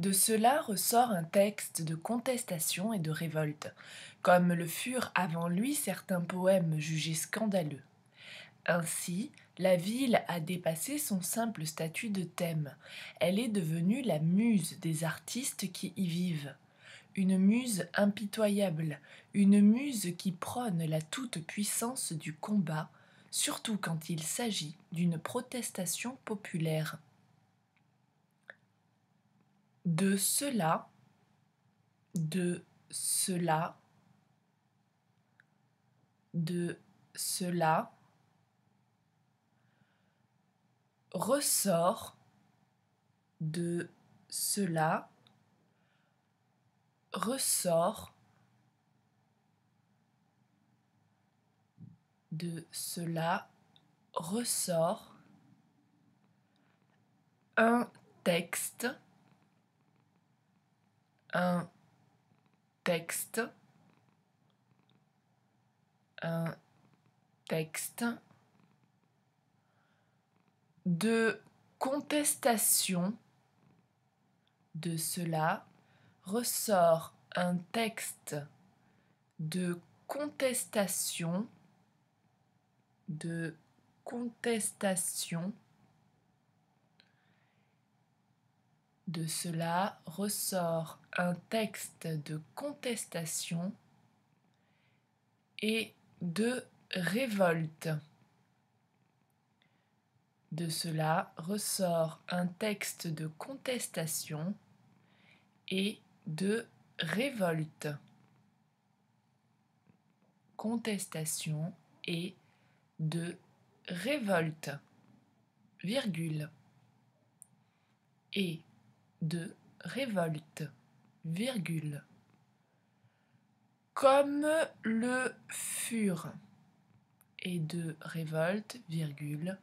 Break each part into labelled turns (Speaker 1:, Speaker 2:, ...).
Speaker 1: De cela ressort un texte de contestation et de révolte, comme le furent avant lui certains poèmes jugés scandaleux. Ainsi, la ville a dépassé son simple statut de thème. Elle est devenue la muse des artistes qui y vivent. Une muse impitoyable, une muse qui prône la toute-puissance du combat, surtout quand il s'agit d'une protestation populaire. De cela, de cela, de cela ressort, de cela ressort, de cela ressort un texte, un texte, un texte de contestation. De cela ressort un texte de contestation, de contestation. De cela ressort un texte de contestation et de révolte. De cela ressort un texte de contestation et de révolte. Contestation et de révolte, virgule. Et de révolte, virgule. Comme le furent, et de révolte, virgule.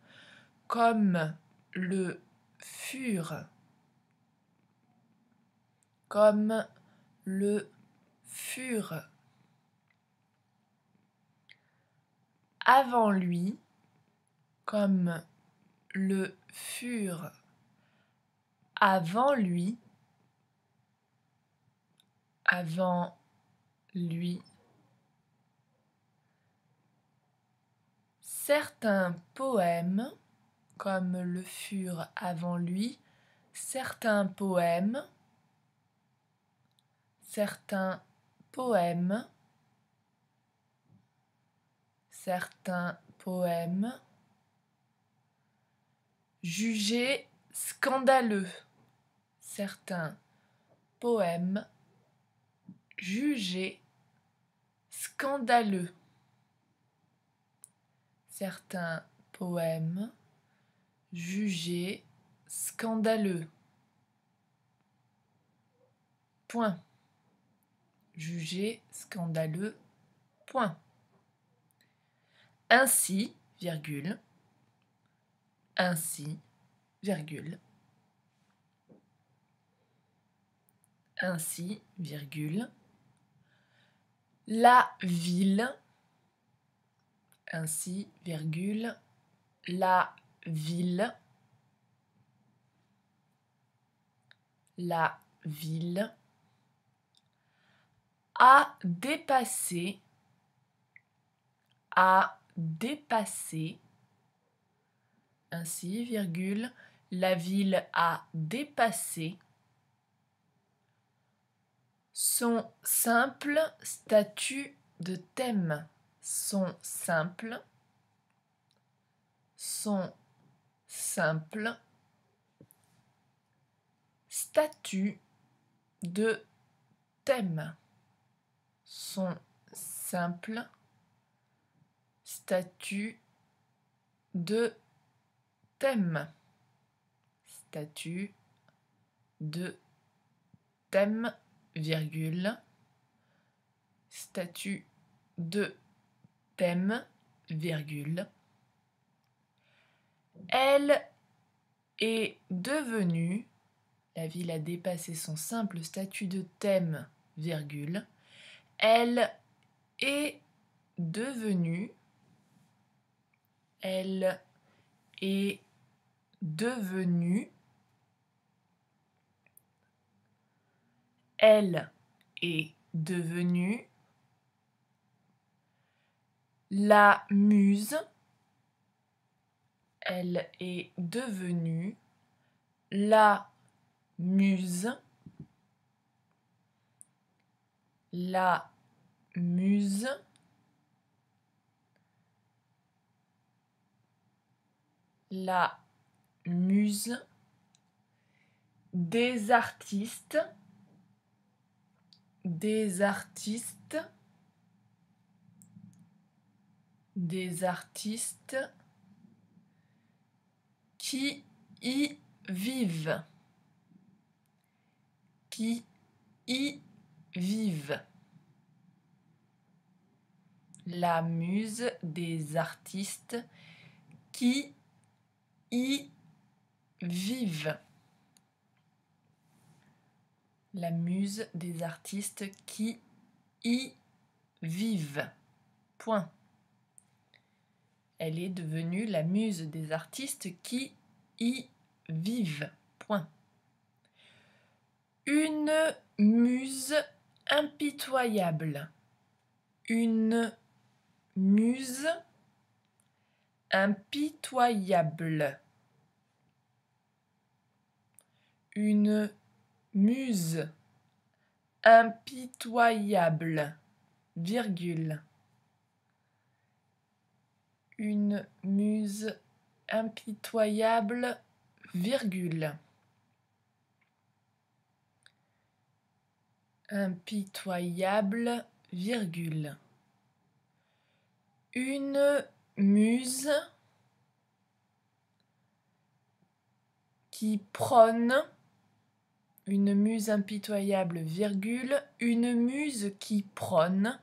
Speaker 1: Comme le furent, comme le furent. Avant lui, comme le furent avant lui, avant lui. Certains poèmes, comme le furent avant lui, certains poèmes, certains poèmes, certains poèmes, jugés scandaleux, certains poèmes, jugés scandaleux, certains poèmes, jugés scandaleux. Point. Jugé scandaleux. Point. Ainsi, virgule. Ainsi, virgule. Ainsi, virgule. La ville. Ainsi, virgule. La ville. La ville a dépassé, ainsi, virgule, la ville a dépassé son simple statut de thème, son simple statut de thème, son simple statut de thème, statut de thème, virgule, statut de thème, virgule. Elle est devenue, la ville a dépassé son simple statut de thème, virgule. Elle est devenue, elle est devenue Elle est devenue la muse. Elle est devenue la muse. La muse. La muse des artistes. Des artistes. Des artistes qui y vivent. Qui y vivent. La muse des artistes qui y vivent. La muse des artistes qui y vivent. Point. Elle est devenue la muse des artistes qui y vivent. Point. Une muse impitoyable. Une muse impitoyable. Une muse impitoyable, virgule. Une muse impitoyable, virgule. Impitoyable, virgule. Une muse qui prône. Une muse impitoyable, virgule, une muse qui prône,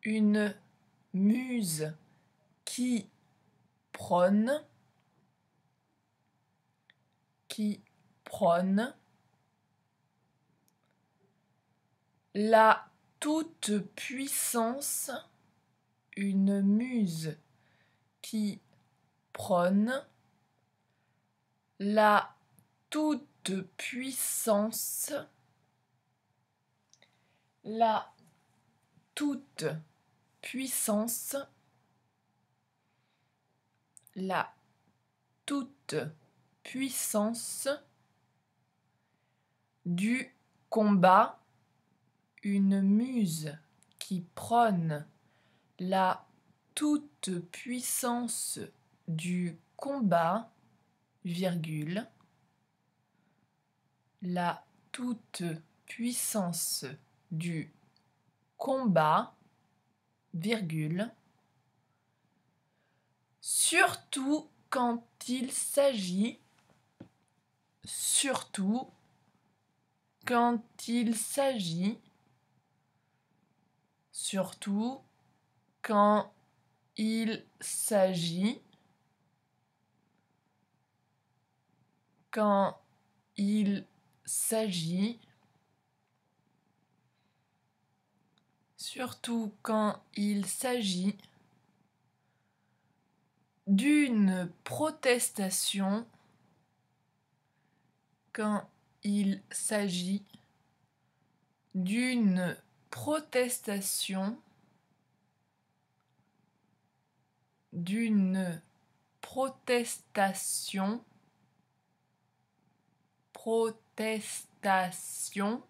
Speaker 1: une muse qui prône, la toute-puissance, une muse qui prône, la toute-puissance, la toute-puissance, la toute-puissance du combat, une muse qui prône la toute-puissance du combat, virgule, la toute-puissance du combat, virgule, surtout quand il s'agit, surtout quand il s'agit, surtout quand il s'agit, quand il s'agit, surtout quand il s'agit d'une protestation, quand il s'agit d'une protestation, d'une protestation, protestation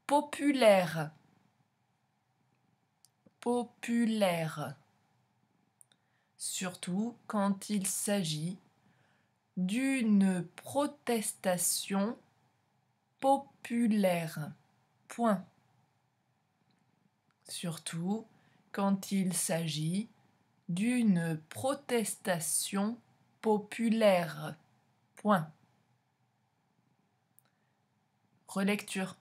Speaker 1: populaire, populaire, surtout quand il s'agit d'une protestation populaire. Point. Surtout quand il s'agit d'une protestation populaire. Point. Relecture.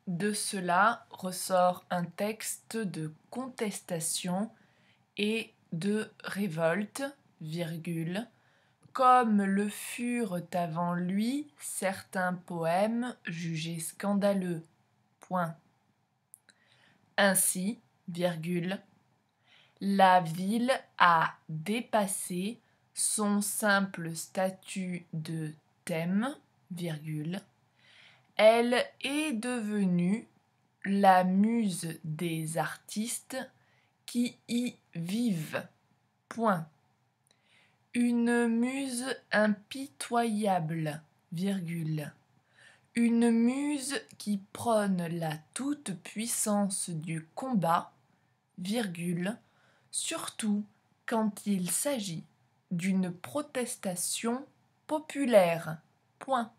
Speaker 1: De cela ressort un texte de contestation et de révolte, virgule, comme le furent avant lui certains poèmes jugés scandaleux. Point. Ainsi, virgule, la ville a dépassé son simple statut de thème, virgule, elle est devenue la muse des artistes qui y vivent. Point. Une muse impitoyable, virgule. Une muse qui prône la toute-puissance du combat, virgule, surtout quand il s'agit d'une protestation populaire. Point.